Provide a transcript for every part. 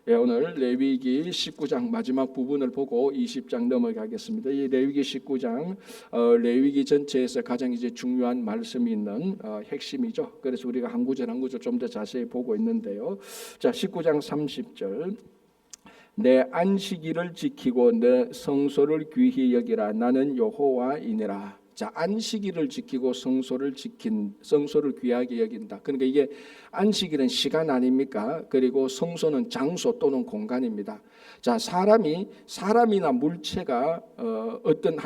오늘 레위기 19장 마지막 부분을 보고 20장 넘어가겠습니다. 이 레위기 19장 레위기 전체에서 가장 이제 중요한 말씀이 있는 핵심이죠. 그래서 우리가 한 구절 한 구절 좀 더 자세히 보고 있는데요. 자, 19장 30절. 내 안식일을 지키고 내 성소를 귀히 여기라. 나는 여호와이니라. 자, 안식일을 지키고 성소를 귀하게 여긴다. 그러니까 이게 안식일은 시간 아닙니까? 그리고 성소는 장소 또는 공간입니다. 자, 사람이나 물체가 어떤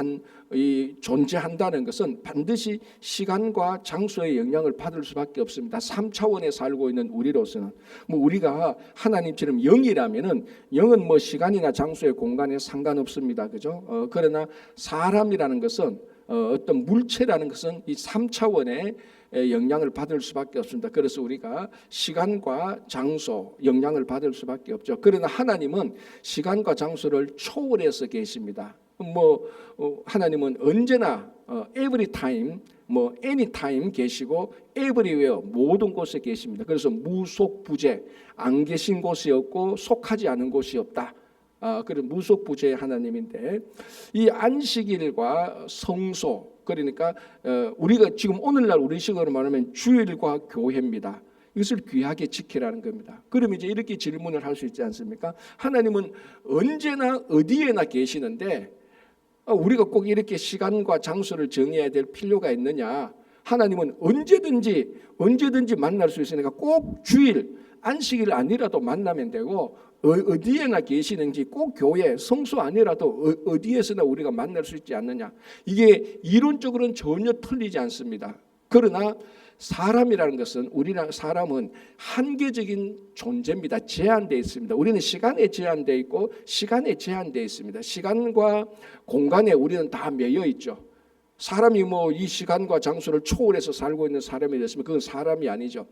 이 존재한다는 것은 반드시 시간과 장소의 영향을 받을 수밖에 없습니다. 3차원에 살고 있는 우리로서는 우리가 하나님처럼 영이라면은 영은 시간이나 장소의 공간에 상관없습니다. 그죠? 그러나 사람이라는 것은 어떤 물체라는 것은 이 3차원의 영향을 받을 수밖에 없습니다. 그래서 우리가 시간과 장소 영향을 받을 수밖에 없죠. 그러나 하나님은 시간과 장소를 초월해서 계십니다. 하나님은 언제나 every time, anytime 계시고 everywhere 모든 곳에 계십니다. 그래서 무속부재, 안 계신 곳이 없고 속하지 않은 곳이 없다. 그런 무속부재의 하나님인데 이 안식일과 성소, 그러니까 우리가 지금 오늘날 우리식으로 말하면 주일과 교회입니다. 이것을 귀하게 지키라는 겁니다. 그럼 이제 이렇게 질문을 할 수 있지 않습니까? 하나님은 언제나 어디에나 계시는데 우리가 꼭 이렇게 시간과 장소를 정해야 될 필요가 있느냐? 하나님은 언제든지 만날 수 있으니까 꼭 주일, 안식일 아니라도 만나면 되고 어디에나 계시는지 꼭 교회, 성소 아니라도 어디에서나 우리가 만날 수 있지 않느냐. 이게 이론적으로는 전혀 틀리지 않습니다. 그러나 사람이라는 것은 사람은 한계적인 존재입니다. 제한되어 있습니다. 우리는 시간에 제한되어 있고 시간에 제한되어 있습니다. 시간과 공간에 우리는 다 매여 있죠. 사람이 이 시간과 장소를 초월해서 살고 있는 사람이 됐으면 그건 사람이 아니죠.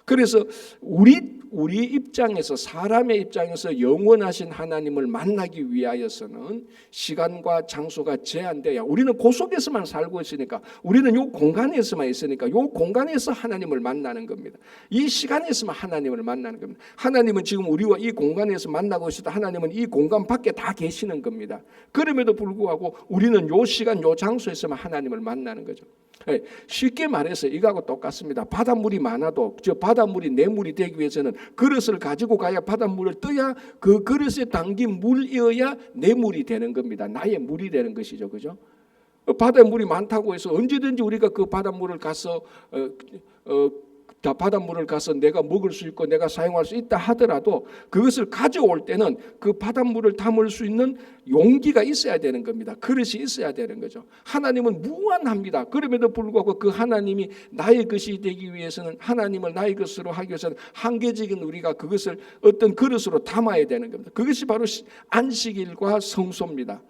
그래서 우리 입장에서, 사람의 입장에서 영원하신 하나님을 만나기 위하여서는 시간과 장소가 제한돼야, 우리는 그 속에서만 살고 있으니까, 우리는 이 공간에서만 있으니까 이 공간에서 하나님을 만나는 겁니다. 이 시간에서만 하나님을 만나는 겁니다. 하나님은 지금 우리와 이 공간에서 만나고 있어도 하나님은 이 공간 밖에 다 계시는 겁니다. 그럼에도 불구하고 우리는 이 시간, 이 장소에서만 하나님을 만나는 거죠. 쉽게 말해서 이거하고 똑같습니다. 바닷물이 많아도 저 바닷물이 내 물이 되기 위해서는 그릇을 가지고 가야 바닷물을 떠야 그 그릇에 담긴 물이어야 내 물이 되는 겁니다. 나의 물이 되는 것이죠. 그죠? 바닷물이 많다고 해서 언제든지 우리가 그 바닷물을 가서 내가 먹을 수 있고 내가 사용할 수 있다 하더라도 그것을 가져올 때는 그 바닷물을 담을 수 있는 용기가 있어야 되는 겁니다. 그릇이 있어야 되는 거죠. 하나님은 무한합니다. 그럼에도 불구하고 그 하나님이 나의 것이 되기 위해서는, 하나님을 나의 것으로 하기 위해서는 한계적인 우리가 그것을 어떤 그릇으로 담아야 되는 겁니다. 그것이 바로 안식일과 성소입니다.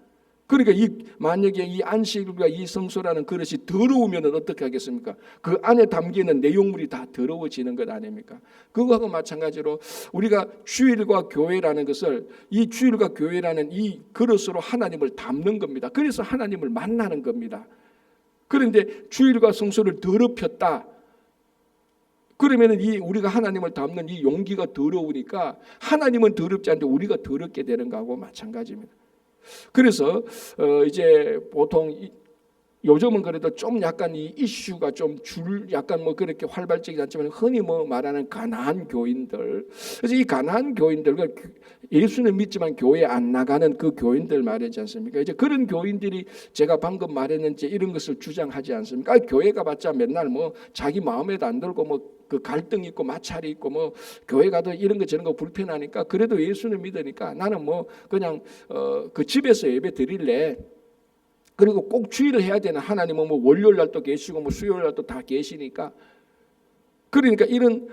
그러니까 만약에 이 안식일과 이 성소라는 그릇이 더러우면 어떻게 하겠습니까? 그 안에 담기는 내용물이 다 더러워지는 것 아닙니까? 그거하고 마찬가지로 우리가 주일과 교회라는 것을, 이 주일과 교회라는 이 그릇으로 하나님을 담는 겁니다. 그래서 하나님을 만나는 겁니다. 그런데 주일과 성소를 더럽혔다. 그러면은 우리가 하나님을 담는 이 용기가 더러우니까 하나님은 더럽지 않은데 우리가 더럽게 되는 거하고 마찬가지입니다. 그래서 이제 보통 요즘은 그래도 좀 약간 이 이슈가 좀 약간 그렇게 활발적이지 않지만 흔히 말하는 가난한 교인들. 그래서 이 가난한 교인들, 예수는 믿지만 교회 안 나가는 그 교인들 말이지 않습니까? 이제 그런 교인들이 제가 방금 말했는지 이런 것을 주장하지 않습니까? 교회 가봤자 맨날 자기 마음에도 안 들고 그 갈등 있고 마찰이 있고 교회 가도 이런 거 저런 거 불편하니까 그래도 예수를 믿으니까 나는 그냥 그 집에서 예배 드릴래. 그리고 꼭 주일을 해야 되는, 하나님은 월요일 날도 계시고 수요일 날도 다 계시니까, 그러니까 이런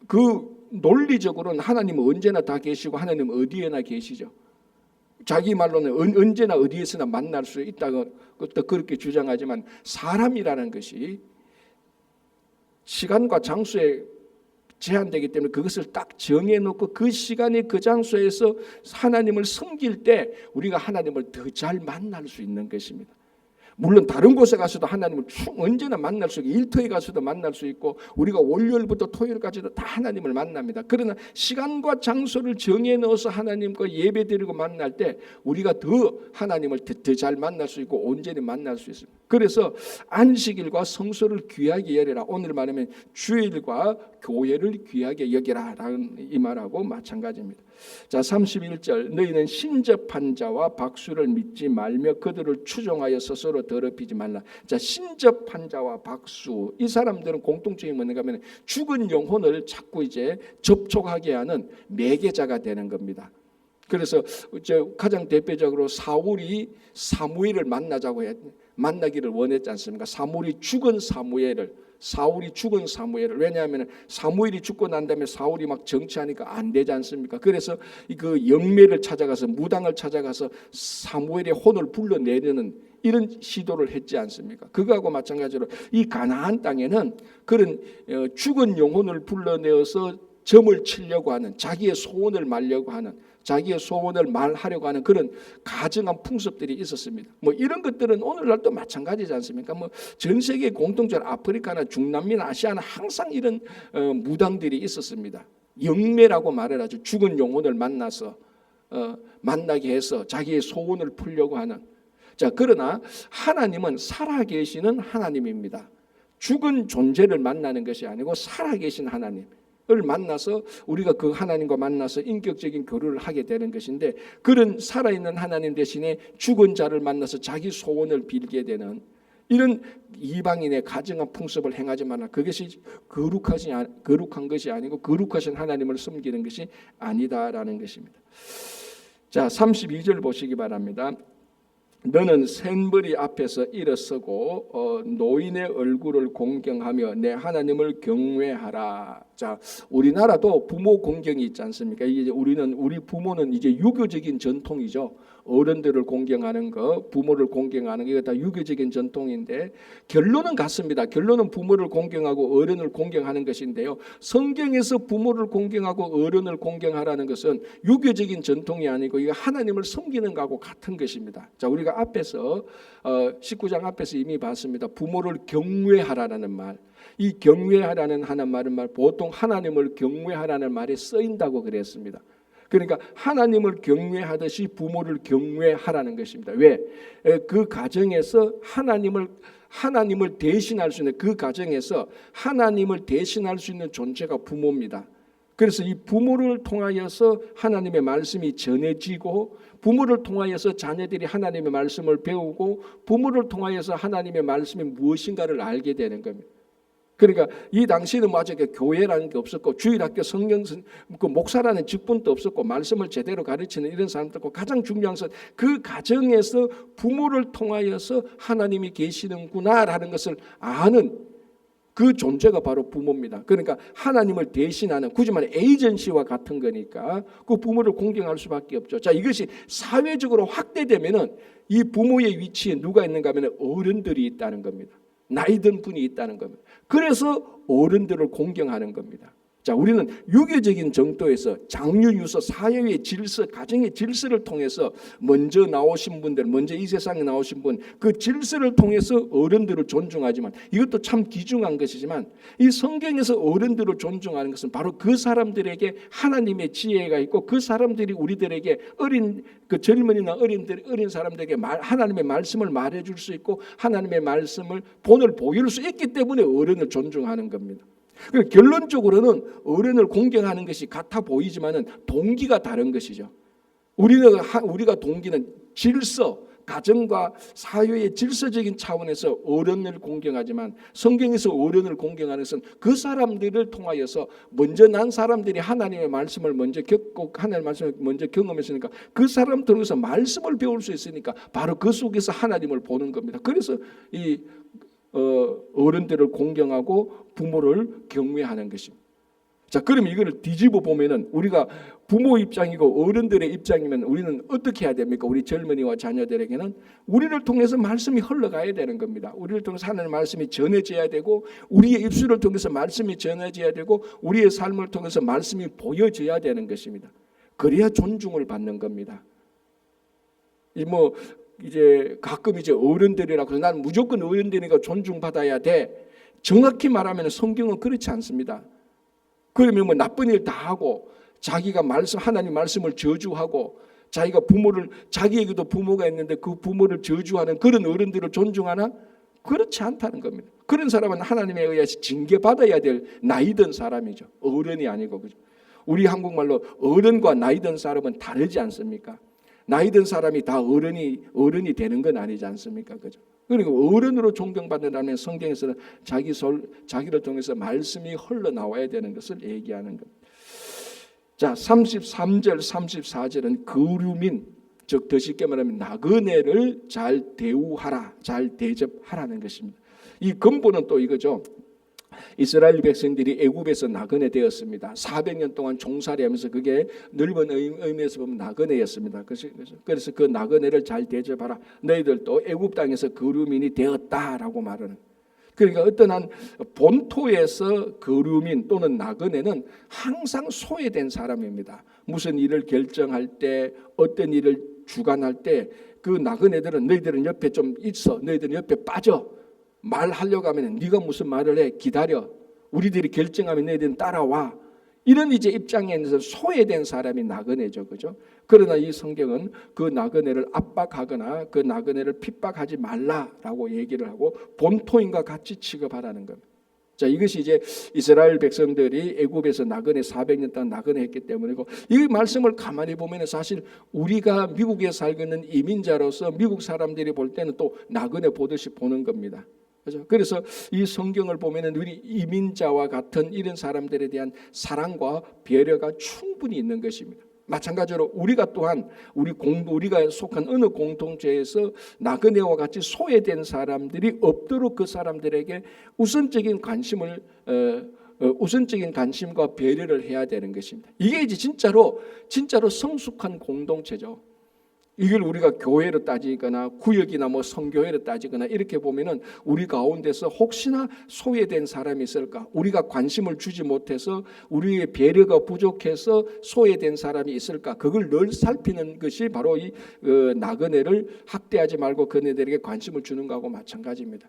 그 논리적으로는 하나님은 언제나 다 계시고 하나님은 어디에나 계시죠. 자기 말로는 언제나 어디에서나 만날 수 있다고 그렇게 주장하지만 사람이라는 것이 시간과 장소에 제한되기 때문에 그것을 딱 정해놓고 그 시간에 그 장소에서 하나님을 섬길 때 우리가 하나님을 더 잘 만날 수 있는 것입니다. 물론 다른 곳에 가서도 하나님을 언제나 만날 수 있고 일터에 가서도 만날 수 있고 우리가 월요일부터 토요일까지도 다 하나님을 만납니다. 그러나 시간과 장소를 정해 넣어서 하나님과 예배드리고 만날 때 우리가 더 하나님을 더 잘 만날 수 있고 온전히 만날 수 있습니다. 그래서 안식일과 성소를 귀하게 여기라. 오늘 말하면 주일과 교회를 귀하게 여기라 라는 이 말하고 마찬가지입니다. 자, 31절 너희는 신접한 자와 박수를 믿지 말며 그들을 추종하여 스스로 더럽히지 말라. 자, 신접한 자와 박수, 이 사람들은 공통점이 뭔가 하면 죽은 영혼을 자꾸 이제 접촉하게 하는 매개자가 되는 겁니다. 그래서 가장 대표적으로 사울이 사무엘을 만나기를 원했지 않습니까? 사울이 죽은 사무엘을 왜냐하면 사무엘이 죽고 난 다음에 사울이 막 정치하니까 안 되지 않습니까? 그래서 그 영매를 찾아가서 무당을 찾아가서 사무엘의 혼을 불러내려는 이런 시도를 했지 않습니까? 그거하고 마찬가지로 이 가나안 땅에는 그런 죽은 영혼을 불러내어서 점을 치려고 하는, 자기의 소원을 말려고 하는, 자기의 소원을 말하려고 하는 그런 가증한 풍습들이 있었습니다. 뭐 이런 것들은 오늘날도 마찬가지지 않습니까? 뭐 전 세계 공통적으로 아프리카나 중남미나 아시아나 항상 이런 무당들이 있었습니다. 영매라고 말을 하죠. 죽은 영혼을 만나게 해서 자기의 소원을 풀려고 하는. 자, 그러나 하나님은 살아계시는 하나님입니다. 죽은 존재를 만나는 것이 아니고 살아계신 하나님 을 만나서 우리가 그 하나님과 만나서 인격적인 교류를 하게 되는 것인데, 그런 살아있는 하나님 대신에 죽은 자를 만나서 자기 소원을 빌게 되는 이런 이방인의 가증한 풍습을 행하지 말라. 그것이 거룩한 것이 아니고 거룩하신 하나님을 섬기는 것이 아니다라는 것입니다. 자, 32절 보시기 바랍니다. 너는 샘버리 앞에서 일어서고 노인의 얼굴을 공경하며 내 하나님을 경외하라. 자, 우리나라도 부모 공경이 있지 않습니까? 이제 우리 부모는 이제 유교적인 전통이죠. 어른들을 공경하는 거, 부모를 공경하는 거, 이거 다 유교적인 전통인데 결론은 같습니다. 결론은 부모를 공경하고 어른을 공경하는 것인데요. 성경에서 부모를 공경하고 어른을 공경하라는 것은 유교적인 전통이 아니고 이거 하나님을 섬기는 것하고 같은 것입니다. 자, 우리가 앞에서 19장 앞에서 이미 봤습니다. 부모를 경외하라는 말. 이 경외하라는 하는 말은 보통 하나님을 경외하라는 말이 쓰인다고 그랬습니다. 그러니까 하나님을 경외하듯이 부모를 경외하라는 것입니다. 왜? 그 가정에서 하나님을 대신할 수 있는, 그 가정에서 하나님을 대신할 수 있는 존재가 부모입니다. 그래서 이 부모를 통하여서 하나님의 말씀이 전해지고, 부모를 통하여서 자녀들이 하나님의 말씀을 배우고, 부모를 통하여서 하나님의 말씀이 무엇인가를 알게 되는 겁니다. 그러니까 이 당시에는 맞아 교회라는 게 없었고 주일학교 성경 그 목사라는 직분도 없었고 말씀을 제대로 가르치는 이런 사람도 없고, 가장 중요한 것은 그 가정에서 부모를 통하여서 하나님이 계시는구나라는 것을 아는 그 존재가 바로 부모입니다. 그러니까 하나님을 대신하는, 굳이 말해 에이전시와 같은 거니까 그 부모를 공경할 수밖에 없죠. 자, 이것이 사회적으로 확대되면은 이 부모의 위치에 누가 있는가 하면 어른들이 있다는 겁니다. 나이 든 분이 있다는 겁니다. 그래서 어른들을 공경하는 겁니다. 자, 우리는 유교적인 정도에서 장유유서, 사회의 질서, 가정의 질서를 통해서 먼저 나오신 분들, 먼저 이 세상에 나오신 분, 그 질서를 통해서 어른들을 존중하지만, 이것도 참 귀중한 것이지만 이 성경에서 어른들을 존중하는 것은 바로 그 사람들에게 하나님의 지혜가 있고, 그 사람들이 우리들에게 그 젊은이나 어린 사람들에게 하나님의 말씀을 말해줄 수 있고 하나님의 말씀을 본을 보일 수 있기 때문에 어른을 존중하는 겁니다. 결론적으로는 어른을 공경하는 것이 같아 보이지만은 동기가 다른 것이죠. 우리가 동기는 질서, 가정과 사회의 질서적인 차원에서 어른을 공경하지만, 성경에서 어른을 공경하는 것은 그 사람들을 통하여서 먼저 난 사람들이 하나님의 말씀을 먼저 겪고 하나님의 말씀을 먼저 경험했으니까 그 사람 통해서 말씀을 배울 수 있으니까 바로 그 속에서 하나님을 보는 겁니다. 그래서 이 어른들을 공경하고 부모를 경외하는 것입니다. 자, 그럼 이거를 뒤집어 보면은 우리가 부모 입장이고 어른들의 입장이면 우리는 어떻게 해야 됩니까? 우리 젊은이와 자녀들에게는 우리를 통해서 말씀이 흘러가야 되는 겁니다. 우리를 통해서 하나님의 말씀이 전해져야 되고, 우리의 입술을 통해서 말씀이 전해져야 되고, 우리의 삶을 통해서 말씀이 보여져야 되는 것입니다. 그래야 존중을 받는 겁니다. 이제 가끔 이제 어른들이라고 나는 무조건 어른들이니까 존중받아야 돼. 정확히 말하면 성경은 그렇지 않습니다. 그러면 뭐 나쁜 일 다 하고 자기가 하나님 말씀을 저주하고 자기가 자기에게도 부모가 있는데 그 부모를 저주하는 그런 어른들을 존중하나? 그렇지 않다는 겁니다. 그런 사람은 하나님에 의해서 징계받아야 될 나이든 사람이죠. 어른이 아니고. 그죠? 우리 한국말로 어른과 나이든 사람은 다르지 않습니까? 나이든 사람이 다 어른이 되는 건 아니지 않습니까? 그죠? 그리고 어른으로 존경받는다면 성경에서는 자기를 통해서 말씀이 흘러나와야 되는 것을 얘기하는 겁니다. 자, 33절, 34절은 거류민, 즉 더 쉽게 말하면 나그네를 잘 대우하라, 잘 대접하라는 것입니다. 이 근본은 또 이거죠. 이스라엘 백성들이 애굽에서 나그네 되었습니다. 400년 동안 종살이하면서 그게 넓은 의미에서 보면 나그네였습니다. 그래서 그 나그네를 잘 대접하라. 너희들도 애굽 땅에서 거류민이 되었다라고 말하는. 그러니까 어떤 한 본토에서 거류민 또는 나그네는 항상 소외된 사람입니다. 무슨 일을 결정할 때, 어떤 일을 주관할 때 그 나그네들은 너희들은 옆에 좀 있어, 너희들은 옆에 빠져. 말하려고 하면 네가 무슨 말을 해, 기다려. 우리들이 결정하면 너희들은 따라와. 이런 이제 입장에서 소외된 사람이 나그네죠, 그죠? 그러나 이 성경은 그 나그네를 압박하거나 그 나그네를 핍박하지 말라라고 얘기를 하고 본토인과 같이 취급하라는 겁니다. 자, 이것이 이제 이스라엘 백성들이 애굽에서 나그네 400년 동안 나그네했기 때문이고, 이 말씀을 가만히 보면 사실 우리가 미국에 살고 있는 이민자로서 미국 사람들이 볼 때는 또 나그네 보듯이 보는 겁니다. 그렇죠? 그래서 이 성경을 보면은 우리 이민자와 같은 이런 사람들에 대한 사랑과 배려가 충분히 있는 것입니다. 마찬가지로 우리가 또한 우리가 속한 어느 공동체에서 나그네와 같이 소외된 사람들이 없도록 그 사람들에게 우선적인 관심과 배려를 해야 되는 것입니다. 이게 이제 진짜로 성숙한 공동체죠. 이걸 우리가 교회로 따지거나 구역이나 뭐 성교회로 따지거나 이렇게 보면은 우리 가운데서 혹시나 소외된 사람이 있을까? 우리가 관심을 주지 못해서 우리의 배려가 부족해서 소외된 사람이 있을까? 그걸 늘 살피는 것이 바로 이 나그네를 학대하지 말고 그네들에게 관심을 주는 것하고 마찬가지입니다.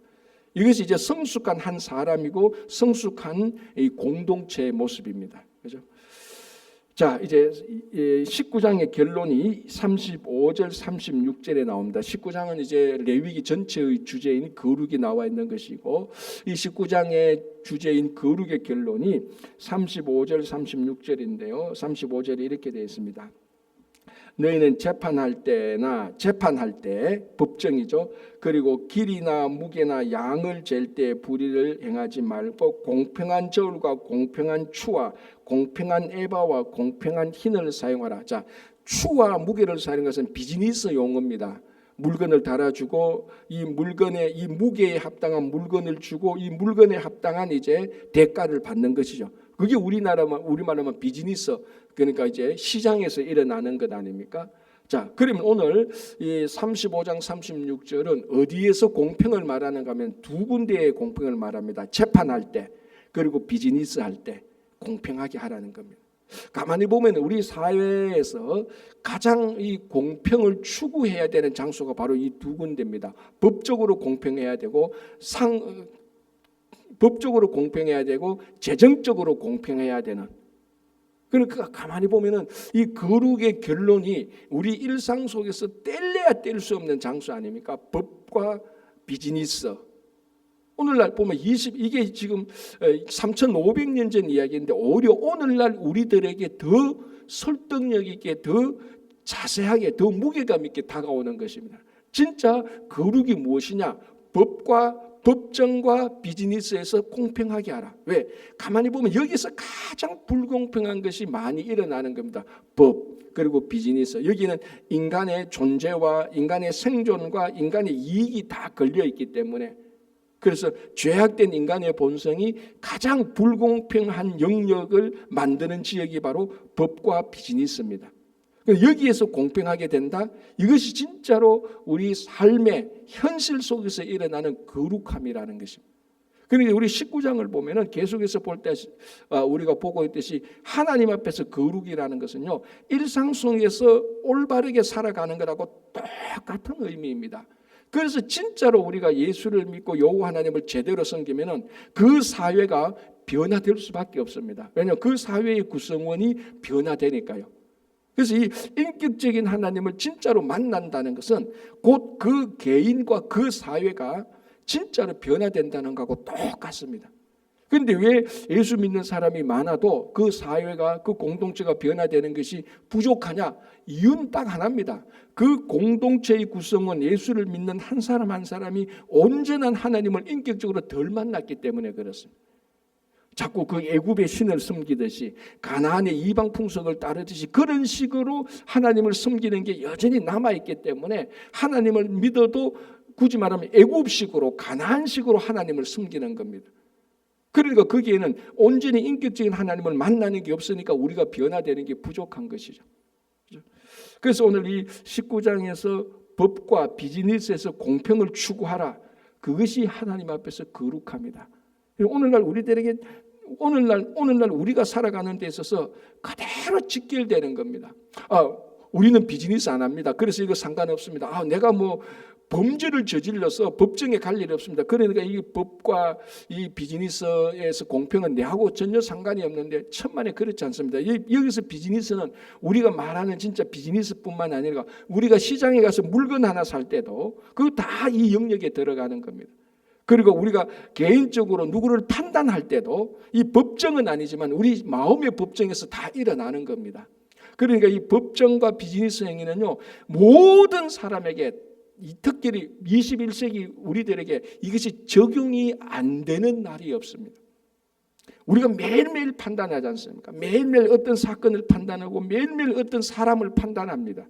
이것이 이제 성숙한 한 사람이고 성숙한 이 공동체의 모습입니다. 그렇죠? 자, 이제 19장의 결론이 35절 36절에 나옵니다. 19장은 이제 레위기 전체의 주제인 거룩이 나와 있는 것이고, 이 19장의 주제인 거룩의 결론이 35절 36절인데요. 35절에 이렇게 되어 있습니다. 너희는 재판할 때 법정이죠. 그리고 길이나 무게나 양을 잴 때 불의를 행하지 말고 공평한 저울과 공평한 추와 공평한 에바와 공평한 흰을 사용하라. 자, 추와 무게를 사용하는 것은 비즈니스 용어입니다. 물건을 달아주고 이 무게에 합당한 물건을 주고 이 물건에 합당한 이제 대가를 받는 것이죠. 그게 우리말로 하면 비즈니스, 그러니까 이제 시장에서 일어나는 것 아닙니까? 자, 그러면 오늘 이 35장 36절은 어디에서 공평을 말하는가 하면 두 군데의 공평을 말합니다. 재판할 때 그리고 비즈니스 할 때 공평하게 하라는 겁니다. 가만히 보면 우리 사회에서 가장 이 공평을 추구해야 되는 장소가 바로 이 두 군데입니다. 법적으로 공평해야 되고 법적으로 공평해야 되고 재정적으로 공평해야 되는. 그러니까 가만히 보면은 이 거룩의 결론이 우리 일상 속에서 뗄래야 뗄 수 없는 장소 아닙니까? 법과 비즈니스. 오늘날 보면 이게 지금 3,500년 전 이야기인데 오히려 오늘날 우리들에게 더 설득력 있게, 더 자세하게, 더 무게감 있게 다가오는 것입니다. 진짜 거룩이 무엇이냐? 법정과 비즈니스에서 공평하게 하라. 왜? 가만히 보면 여기서 가장 불공평한 것이 많이 일어나는 겁니다. 법 그리고 비즈니스. 여기는 인간의 존재와 인간의 생존과 인간의 이익이 다 걸려 있기 때문에, 그래서 죄악된 인간의 본성이 가장 불공평한 영역을 만드는 지역이 바로 법과 비즈니스입니다. 여기에서 공평하게 된다. 이것이 진짜로 우리 삶의 현실 속에서 일어나는 거룩함이라는 것입니다. 그러니까 우리 19장을 보면은 계속해서 볼 때 우리가 보고 있듯이 하나님 앞에서 거룩이라는 것은요, 일상 속에서 올바르게 살아가는 것하고 똑같은 의미입니다. 그래서 진짜로 우리가 예수를 믿고 여호와 하나님을 제대로 섬기면은 그 사회가 변화될 수밖에 없습니다. 왜냐하면 그 사회의 구성원이 변화되니까요. 그래서 이 인격적인 하나님을 진짜로 만난다는 것은 곧 그 개인과 그 사회가 진짜로 변화된다는 것하고 똑같습니다. 그런데 왜 예수 믿는 사람이 많아도 그 사회가, 그 공동체가 변화되는 것이 부족하냐? 이유는 딱 하나입니다. 그 공동체의 구성은 예수를 믿는 한 사람 한 사람이 온전한 하나님을 인격적으로 덜 만났기 때문에 그렇습니다. 자꾸 그 애굽의 신을 섬기듯이, 가나안의 이방 풍속을 따르듯이 그런 식으로 하나님을 섬기는 게 여전히 남아있기 때문에 하나님을 믿어도 굳이 말하면 애굽식으로, 가나안식으로 하나님을 섬기는 겁니다. 그러니까 거기에는 온전히 인격적인 하나님을 만나는 게 없으니까 우리가 변화되는 게 부족한 것이죠. 그래서 오늘 이 19장에서 법과 비즈니스에서 공평을 추구하라, 그것이 하나님 앞에서 거룩합니다. 오늘날 우리들에게 오늘날 우리가 살아가는 데 있어서 그대로 직결되는 겁니다. 우리는 비즈니스 안 합니다. 그래서 이거 상관없습니다. 내가 뭐 범죄를 저질러서 법정에 갈 일이 없습니다. 그러니까 이 법과 이 비즈니스에서 공평은 내하고 전혀 상관이 없는데, 천만에 그렇지 않습니다. 여기서 비즈니스는 우리가 말하는 진짜 비즈니스뿐만 아니라 우리가 시장에 가서 물건 하나 살 때도 그거 다 이 영역에 들어가는 겁니다. 그리고 우리가 개인적으로 누구를 판단할 때도 이 법정은 아니지만 우리 마음의 법정에서 다 일어나는 겁니다. 그러니까 이 법정과 비즈니스 행위는요, 모든 사람에게, 특별히 21세기 우리들에게 이것이 적용이 안 되는 날이 없습니다. 우리가 매일매일 판단하지 않습니까? 매일매일 어떤 사건을 판단하고 매일매일 어떤 사람을 판단합니다.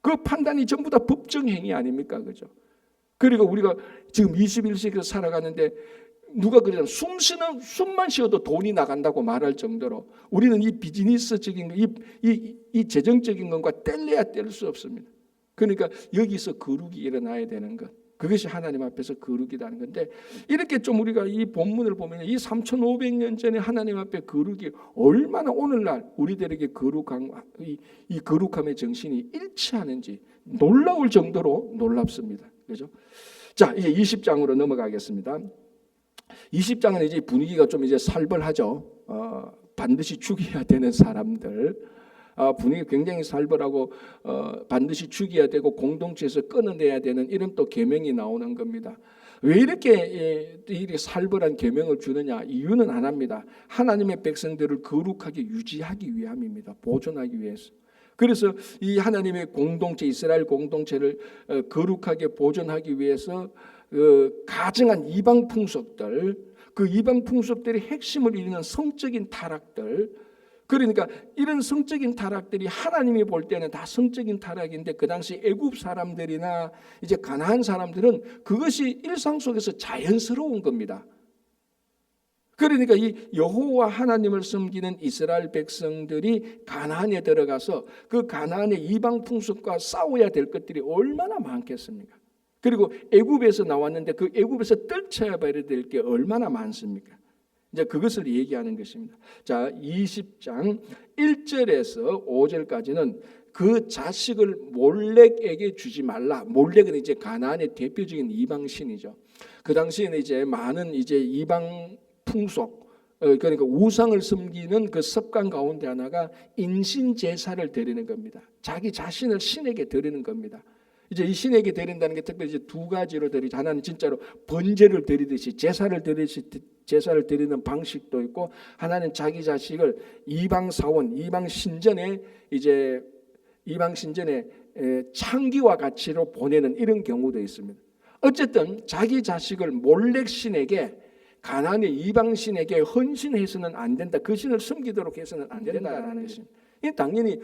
그 판단이 전부 다 법정 행위 아닙니까? 그죠? 그리고 우리가 지금 21세기에서 살아가는데 누가 그러잖아요. 숨만 쉬어도 돈이 나간다고 말할 정도로 우리는 이 비즈니스적인 이 재정적인 것과 뗄래야 뗄 수 없습니다. 그러니까 여기서 거룩이 일어나야 되는 것, 그것이 하나님 앞에서 거룩이라는 건데, 이렇게 좀 우리가 이 본문을 보면 이 3,500년 전에 하나님 앞에 거룩이 얼마나 오늘날 우리들에게 이 거룩함의 정신이 일치하는지 놀라울 정도로 놀랍습니다. 그죠? 자, 이제 20장으로 넘어가겠습니다. 20장은 이제 분위기가 좀 이제 살벌하죠. 반드시 죽여야 되는 사람들, 분위기 굉장히 살벌하고 반드시 죽여야 되고 공동체에서 끊어내야 되는 이런 또 계명이 나오는 겁니다. 왜 이렇게 살벌한 계명을 주느냐? 이유는 하나입니다. 하나님의 백성들을 거룩하게 유지하기 위함입니다. 보존하기 위해서. 그래서 이 하나님의 공동체, 이스라엘 공동체를 거룩하게 보존하기 위해서 가증한 이방 풍속들, 그 이방 풍속들의 핵심을 이루는 성적인 타락들, 그러니까 이런 성적인 타락들이 하나님이 볼 때는 다 성적인 타락인데, 그 당시 애굽 사람들이나 이제 가나안 사람들은 그것이 일상 속에서 자연스러운 겁니다. 그러니까 이 여호와 하나님을 섬기는 이스라엘 백성들이 가나안에 들어가서 그 가나안의 이방 풍속과 싸워야 될 것들이 얼마나 많겠습니까? 그리고 애굽에서 나왔는데 그 애굽에서 떨쳐야 될 게 얼마나 많습니까? 이제 그것을 얘기하는 것입니다. 자, 20장 1절에서 5절까지는 그 자식을 몰렉에게 주지 말라. 몰렉은 이제 가나안의 대표적인 이방 신이죠. 그 당시에는 이제 많은 이제 이방 풍속, 그러니까 우상을 섬기는 그 습관 가운데 하나가 인신 제사를 드리는 겁니다. 자기 자신을 신에게 드리는 겁니다. 이제 이 신에게 드린다는 게 특별히 이제 두 가지로 드리죠. 하나는 진짜로 번제를 드리듯이 제사를 드리는 방식도 있고, 하나는 자기 자식을 이방 사원, 이방 신전에 창기와 같이로 보내는 이런 경우도 있습니다. 어쨌든 자기 자식을 몰렉 신에게, 가나안의 이방 신에게 헌신해서는 안 된다. 그 신을 섬기도록 해서는 안 된다라는 것입니다. 당연히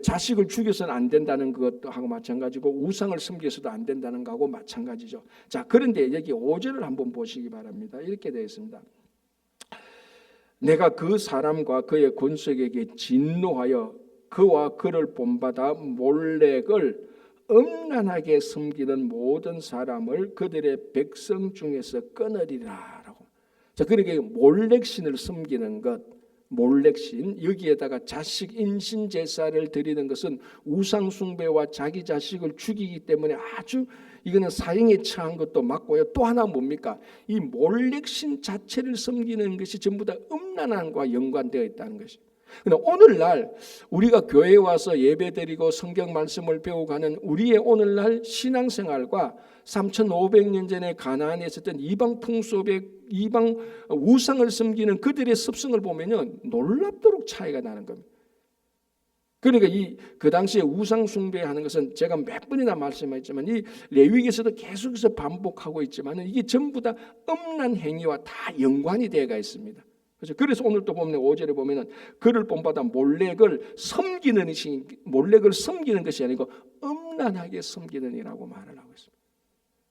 자식을 죽여서는 안 된다는 것도 하고 마찬가지고, 우상을 섬겨서도 안 된다는 거하고 마찬가지죠. 자, 그런데 여기 5절을 한번 보시기 바랍니다. 이렇게 되어 있습니다. 내가 그 사람과 그의 권속에게 진노하여 그와 그를 본받아 몰렉을 음란하게 섬기는 모든 사람을 그들의 백성 중에서 끊으리라. 자, 그러니까 몰렉신을 섬기는 것, 몰렉신, 여기에다가 자식 인신 제사를 드리는 것은 우상 숭배와 자기 자식을 죽이기 때문에 아주 이거는 사형에 처한 것도 맞고요. 또 하나 뭡니까? 이 몰렉신 자체를 섬기는 것이 전부 다 음란함과 연관되어 있다는 것이. 근데 오늘날 우리가 교회에 와서 예배드리고 성경 말씀을 배워가는 우리의 오늘날 신앙생활과 3,500년 전에 가나안에 있었던 이방 풍속의 이방 우상을 섬기는 그들의 습성을 보면은 놀랍도록 차이가 나는 겁니다. 그러니까 그 당시에 우상 숭배하는 것은 제가 몇 번이나 말씀했지만 이 레위기에서도 계속해서 반복하고 있지만 이게 전부 다 음란 행위와 다 연관이 되어가 있습니다. 그래서 오늘 또 보면 5절에 보면은 그를 본받아 몰렉을 섬기는 것이 아니고 음란하게 섬기는이라고 말을 하고 있습니다.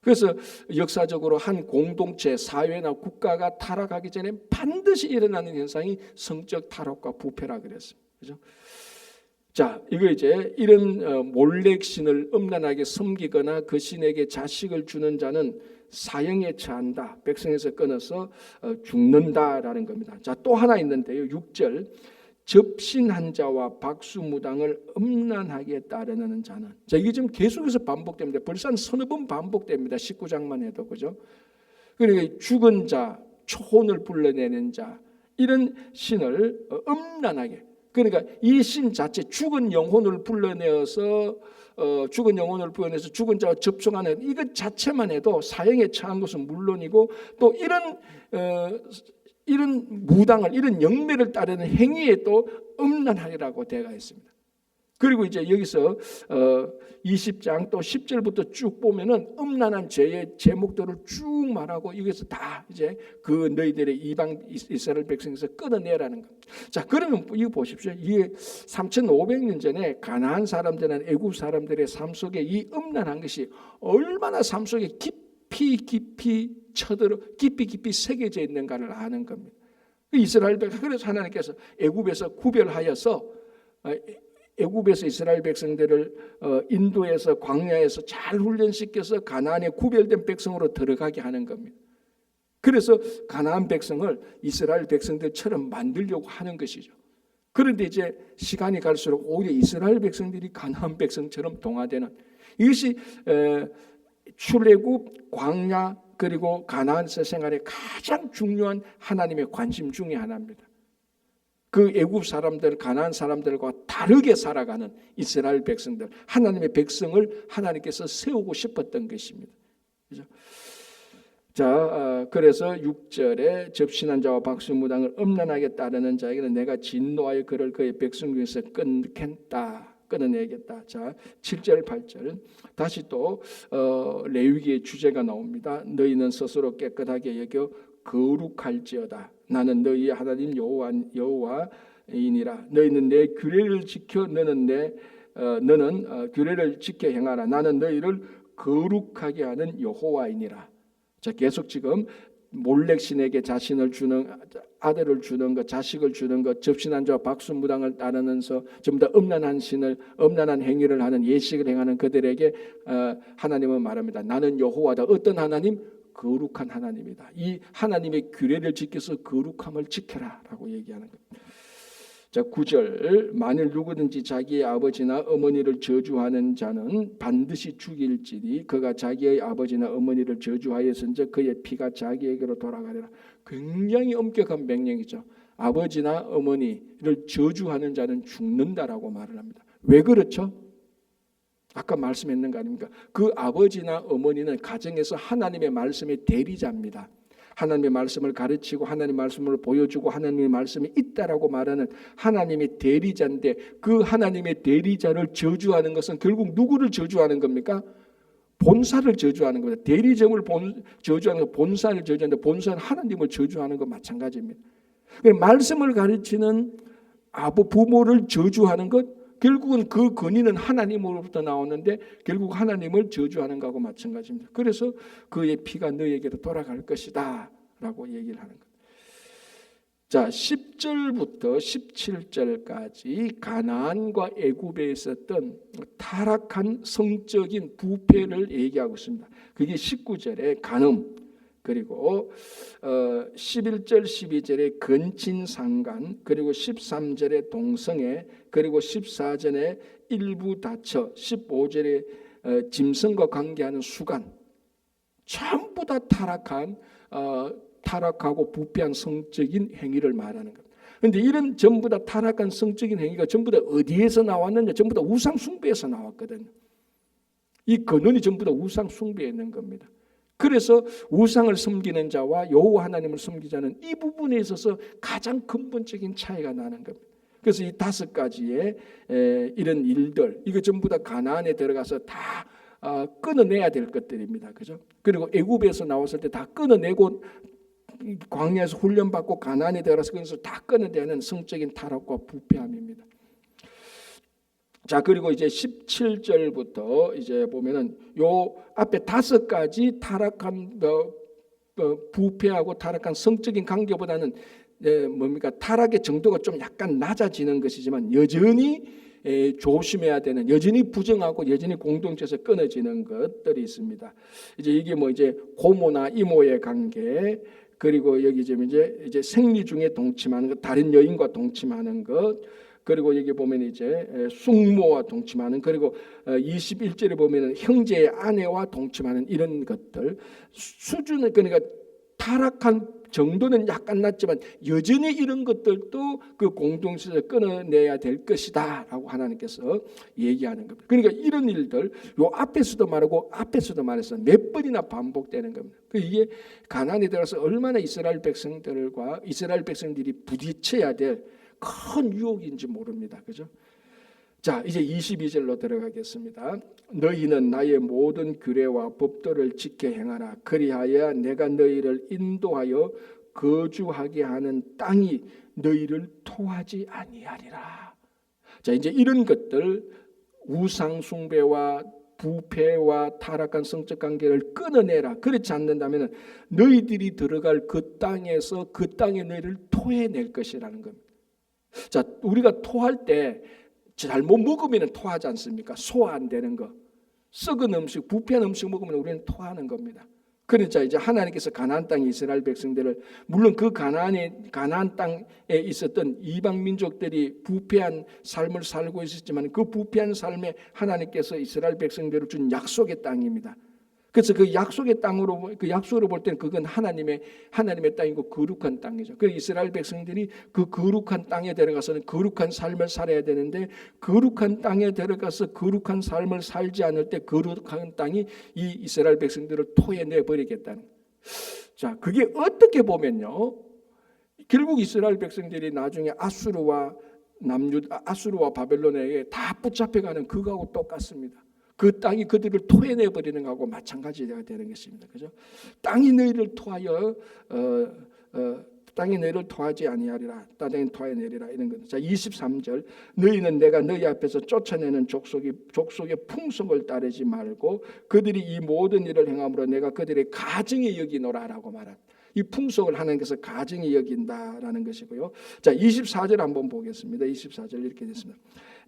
그래서 역사적으로 한 공동체, 사회나 국가가 타락하기 전에 반드시 일어나는 현상이 성적 타락과 부패라 그랬습니다. 그렇죠? 자, 이거 이제 이런 몰렉신을 음란하게 섬기거나 그 신에게 자식을 주는 자는 사형에 처한다. 백성에서 끊어서 죽는다라는 겁니다. 자, 또 하나 있는데요. 6절. 접신한 자와 박수무당을 음란하게 따르는 자는. 자, 이게 지금 계속해서 반복됩니다. 벌써 한 서너 번 반복됩니다. 19장만 해도. 그죠? 그러니까 죽은 자, 초혼을 불러내는 자, 이런 신을 음란하게. 그러니까 이 신 자체 죽은 영혼을 불러내서 죽은 자와 접촉하는 이것 자체만 해도 사형에 처한 것은 물론이고 또 이런 무당을 이런 영매를 따르는 행위에 또 음란하리라고 되어 있습니다. 그리고 이제 여기서 20장 또 10절부터 쭉 보면은 음란한 죄의 제목들을 쭉 말하고 여기서 다 이제 그 너희들의 이방 이스라엘 백성에서 끊어내라는 겁니다. 자, 그러면 이거 보십시오. 이게 3,500년 전에 가나안 사람들이나 애굽 사람들의 삶 속에 이 음란한 것이 얼마나 삶 속에 깊이 새겨져 있는가를 아는 겁니다. 이스라엘 백성, 그래서 하나님께서 애굽에서 구별하여서 애굽에서 이스라엘 백성들을 인도에서 광야에서 잘 훈련시켜서 가나안에 구별된 백성으로 들어가게 하는 겁니다. 그래서 가나안 백성을 이스라엘 백성들처럼 만들려고 하는 것이죠. 그런데 이제 시간이 갈수록 오히려 이스라엘 백성들이 가나안 백성처럼 동화되는 이것이 출애굽, 광야 그리고 가나안에서 생활의 가장 중요한 하나님의 관심 중에 하나입니다. 그 애굽 사람들, 가나안 사람들과 다르게 살아가는 이스라엘 백성들, 하나님의 백성을 하나님께서 세우고 싶었던 것입니다. 그렇죠? 자, 그래서 6절에 접신한 자와 박수무당을 음란하게 따르는 자에게는 내가 진노하여 그를 그의 백성 중에서 끊어내겠다. 자, 7절, 8절 다시 또 레위기의 주제가 나옵니다. 너희는 스스로 깨끗하게 여겨 거룩할지어다. 나는 너희의 하나님 여호와이니라. 너희는 내 규례를 지켜 너는 규례를 지켜 행하라. 나는 너희를 거룩하게 하는 여호와이니라. 자, 계속 지금 몰렉신에게 자신을 주는 아들을 주는 것, 자식을 주는 것, 접신한 자와 박수무당을 따르면서 전부 다 음란한 행위를 하는 예식을 행하는 그들에게 하나님은 말합니다. 나는 여호와다. 어떤 하나님? 거룩한 하나님이다. 이 하나님의 규례를 지켜서 거룩함을 지켜라라고 얘기하는 겁니다. 자, 9절. 만일 누구든지 자기의 아버지나 어머니를 저주하는 자는 반드시 죽일지니 그가 자기의 아버지나 어머니를 저주하였은즉 그의 피가 자기에게로 돌아가리라. 굉장히 엄격한 명령이죠. 아버지나 어머니를 저주하는 자는 죽는다라고 말을 합니다. 왜 그렇죠? 아까 말씀했는 거 아닙니까? 그 아버지나 어머니는 가정에서 하나님의 말씀의 대리자입니다. 하나님의 말씀을 가르치고 하나님의 말씀을 보여주고 하나님의 말씀이 있다라고 말하는 하나님의 대리자인데 그 하나님의 대리자를 저주하는 것은 결국 누구를 저주하는 겁니까? 본사를 저주하는 겁니다. 대리점을 저주하는 것, 본사를 저주하는데 본사는 하나님을 저주하는 것 마찬가지입니다. 말씀을 가르치는 부모를 저주하는 것 결국은 그 근위는 하나님으로부터 나오는데 결국 하나님을 저주하는 것하고 마찬가지입니다. 그래서 그의 피가 너에게로 돌아갈 것이다 라고 얘기를 하는 것. 자, 10절부터 17절까지 가나안과 애굽에 있었던 타락한 성적인 부패를 얘기하고 있습니다. 그게 19절에 간음, 그리고 11절 12절에 근친상간, 그리고 13절에 동성애, 그리고 14절에 일부 다처, 15절에 짐승과 관계하는 수간, 전부 다 타락하고 부패한 성적인 행위를 말하는 겁니다. 그런데 이런 전부 다 타락한 성적인 행위가 전부 다 어디에서 나왔느냐? 전부 다 우상 숭배에서 나왔거든요. 이 근원이 전부 다 우상 숭배에 있는 겁니다. 그래서 우상을 섬기는 자와 여호와 하나님을 섬기자는 이 부분에 있어서 가장 근본적인 차이가 나는 겁니다. 그래서 이 5가지의 이런 일들, 이거 전부 다 가나안에 들어가서 다 끊어내야 될 것들입니다. 그죠? 그리고 애굽에서 나왔을 때 다 끊어내고 광야에서 훈련받고 가나안에 들어가서 거기서 다 끊어내야 하는 성적인 타락과 부패함입니다. 자, 그리고 이제 17절부터 이제 보면은 요 앞에 5가지 타락한 부패하고 타락한 성적인 관계보다는 뭡니까? 타락의 정도가 좀 약간 낮아지는 것이지만 여전히 조심해야 되는, 여전히 부정하고 여전히 공동체에서 끊어지는 것들이 있습니다. 이제 이게 뭐 이제 고모나 이모의 관계, 그리고 여기 이제 생리 중에 동침하는 것, 다른 여인과 동침하는 것, 그리고 여기 보면 이제 숙모와 동침하는, 그리고 21절에 보면은 형제의 아내와 동침하는 이런 것들, 수준은 그러니까 타락한 정도는 약간 낮지만 여전히 이런 것들도 그 공동체에서 끊어내야 될 것이다라고 하나님께서 얘기하는 겁니다. 그러니까 이런 일들 요 앞에서도 말하고 앞에서도 말해서 몇 번이나 반복되는 겁니다. 이게 가나안에 들어서 얼마나 이스라엘 백성들이 부딪혀야 될 큰 유혹인지 모릅니다. 그죠? 자, 이제 22절로 들어가겠습니다. 너희는 나의 모든 규례와 법도를 지켜 행하라. 그리하여 내가 너희를 인도하여 거주하게 하는 땅이 너희를 토하지 아니하리라. 자, 이제 이런 것들, 우상 숭배와 부패와 타락한 성적 관계를 끊어내라. 그렇지 않는다면 너희들이 들어갈 그 땅에서 그 땅에 너희를 토해낼 것이라는 겁니다. 자, 우리가 토할 때 잘못 먹으면 토하지 않습니까? 소화 안 되는 거, 썩은 음식, 부패한 음식 먹으면 우리는 토하는 겁니다. 그러니까 이제 하나님께서 가나안 땅에 이스라엘 백성들을, 물론 그 가나안 땅에 있었던 이방 민족들이 부패한 삶을 살고 있었지만 그 부패한 삶에 하나님께서 이스라엘 백성들을 준 약속의 땅입니다. 그래서 그 약속의 땅으로, 그 약속으로 볼 때는 그건 하나님의 땅이고 거룩한 땅이죠. 그래서 이스라엘 백성들이 그 거룩한 땅에 들어가서는 거룩한 삶을 살아야 되는데, 거룩한 땅에 들어가서 거룩한 삶을 살지 않을 때 거룩한 땅이 이 이스라엘 백성들을 토해내 버리겠다는. 자, 그게 어떻게 보면요, 결국 이스라엘 백성들이 나중에 아수르와 바벨론에게 다 붙잡혀가는 그거하고 똑같습니다. 그 땅이 그들을 토해내 버리는 것하고 마찬가지가 되는 것입니다. 그죠? 땅이 너희를 토하여 땅이 너희를 토하지 아니하리라. 땅이 토해내리라 이런 것. 자, 23절. 너희는 내가 너희 앞에서 쫓아내는 족속의 풍속을 따르지 말고 그들이 이 모든 일을 행함으로 내가 그들의 가증히 여기노라라고 말합니다. 이 풍속을 하나님께서 가증히 여긴다라는 것이고요. 자, 24절 한번 보겠습니다. 24절 이렇게 됐습니다.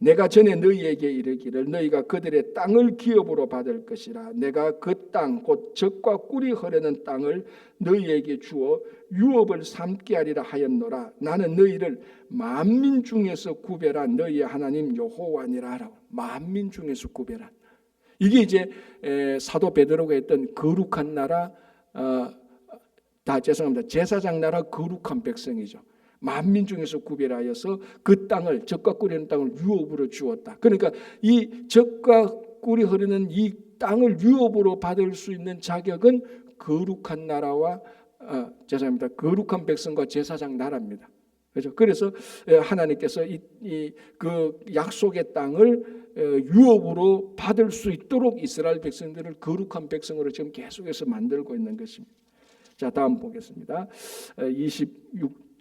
내가 전에 너희에게 이르기를 너희가 그들의 땅을 기업으로 받을 것이라. 내가 그 땅 곧 젖과 꿀이 흐르는 땅을 너희에게 주어 유업을 삼게 하리라 하였노라. 나는 너희를 만민 중에서 구별한 너희의 하나님 여호와니라 하라고. 만민 중에서 구별한. 이게 이제 사도 베드로가 했던 거룩한 나라, 제사장 나라 거룩한 백성이죠. 만민 중에서 구별하여서 그 땅을, 젖과 꿀이 흐르는 땅을 유업으로 주었다. 그러니까 이 젖과 꿀이 흐르는 이 땅을 유업으로 받을 수 있는 자격은 거룩한 나라와 거룩한 백성과 제사장 나라입니다. 그렇죠? 그래서 하나님께서 그 약속의 땅을 유업으로 받을 수 있도록 이스라엘 백성들을 거룩한 백성으로 지금 계속해서 만들고 있는 것입니다. 자, 다음 보겠습니다.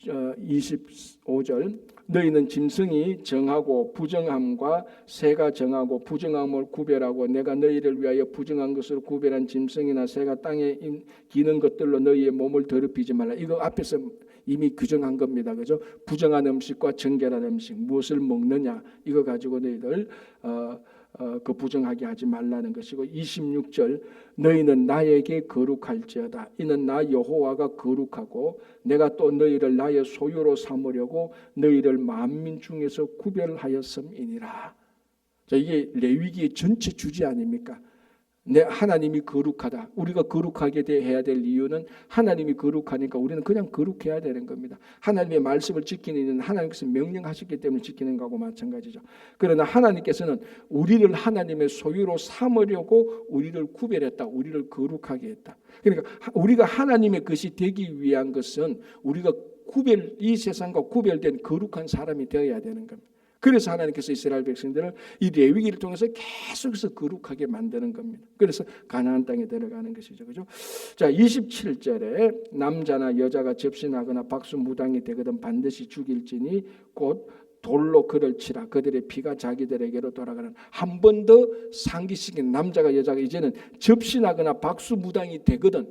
25절. 너희는 짐승이 정하고 부정함과 새가 정하고 부정함을 구별하고 내가 너희를 위하여 부정한 것으로 구별한 짐승이나 새가 땅에 기는 것들로 너희의 몸을 더럽히지 말라. 이거 앞에서 이미 규정한 겁니다. 그죠? 부정한 음식과 정결한 음식 무엇을 먹느냐 이거 가지고 너희들 그 부정하게 하지 말라는 것이고 26절 너희는 나에게 거룩할지어다. 이는 나 여호와가 거룩하고 내가 또 너희를 나의 소유로 삼으려고 너희를 만민 중에서 구별하였음이니라. 자, 이게 레위기의 전체 주제 아닙니까? 내 하나님이 거룩하다. 우리가 거룩하게 해야 될 이유는 하나님이 거룩하니까 우리는 그냥 거룩해야 되는 겁니다. 하나님의 말씀을 지키는 일은 하나님께서 명령하셨기 때문에 지키는 거하고 마찬가지죠. 그러나 하나님께서는 우리를 하나님의 소유로 삼으려고 우리를 구별했다. 우리를 거룩하게 했다. 그러니까 우리가 하나님의 것이 되기 위한 것은 우리가 이 세상과 구별된 거룩한 사람이 되어야 되는 겁니다. 그래서 하나님께서 이스라엘 백성들을 이 레위기를 통해서 계속해서 거룩하게 만드는 겁니다. 그래서 가나안 땅에 들어가는 것이죠. 그죠? 자, 27절에 남자나 여자가 접신하거나 박수무당이 되거든 반드시 죽일지니 곧 돌로 그를 치라. 그들의 피가 자기들에게로 돌아가는. 한 번 더 상기시킨 남자가 여자가 이제는 접신하거나 박수무당이 되거든.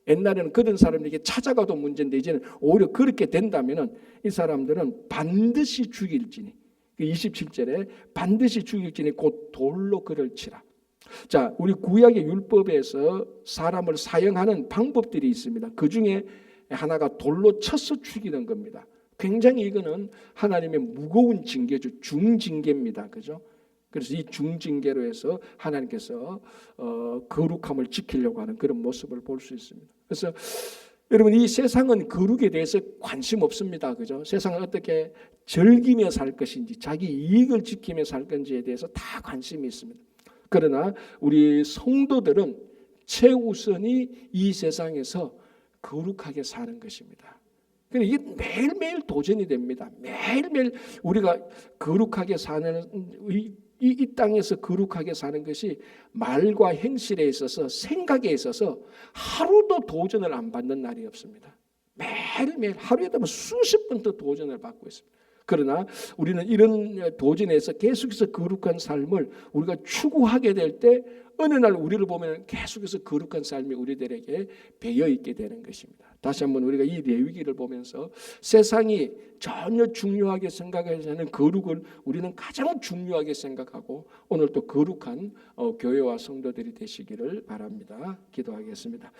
옛날에는 그런 사람에게 찾아가도 문제인데 이제는 오히려 그렇게 된다면은 이 사람들은 반드시 죽일지니 27절에 반드시 죽일지니 곧 돌로 그를 치라. 자, 우리 구약의 율법에서 사람을 사형하는 방법들이 있습니다. 그 중에 하나가 돌로 쳐서 죽이는 겁니다. 굉장히 이거는 하나님의 무거운 징계죠. 중징계입니다. 그죠? 그래서 이 중징계로 해서 하나님께서 거룩함을 지키려고 하는 그런 모습을 볼 수 있습니다. 그래서 여러분 이 세상은 거룩에 대해서 관심 없습니다. 그죠? 세상은 어떻게 즐기며 살 것인지 자기 이익을 지키며 살 건지에 대해서 다 관심이 있습니다. 그러나 우리 성도들은 최우선이 이 세상에서 거룩하게 사는 것입니다. 이게 매일매일 도전이 됩니다. 매일매일 우리가 거룩하게 사는 이 땅에서 거룩하게 사는 것이 말과 행실에 있어서 생각에 있어서 하루도 도전을 안 받는 날이 없습니다. 매일매일 하루에 되면 수십 번 더 도전을 받고 있습니다. 그러나 우리는 이런 도전에서 계속해서 거룩한 삶을 우리가 추구하게 될 때 어느 날 우리를 보면 계속해서 거룩한 삶이 우리들에게 배어 있게 되는 것입니다. 다시 한번 우리가 이 레위기를 보면서 세상이 전혀 중요하게 생각하지 않는 거룩을 우리는 가장 중요하게 생각하고 오늘 또 거룩한 교회와 성도들이 되시기를 바랍니다. 기도하겠습니다.